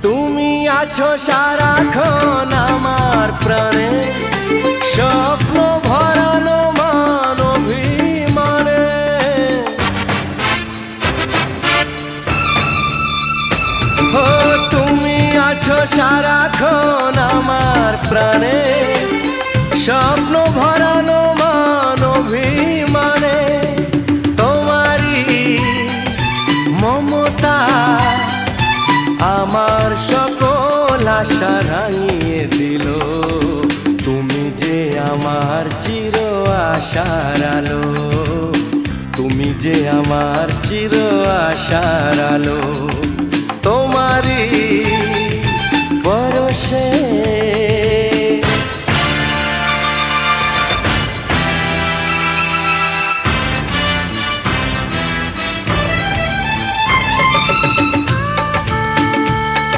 তুমি আছো সারাক্ষণ আমার প্রাণে, স্বপ্ন ভরানো মান অভিমানে। ও তুমি আছো সারাক্ষণ আমার প্রাণে, স্বপ্ন ভরানো মান অভিমানে। তোমারই মমতা আমার সকল আশা রাঙিয়ে দিল। তুমি যে আমার চির আশার আলো, তুমি যে আমার চির আশার আলো। তোমারই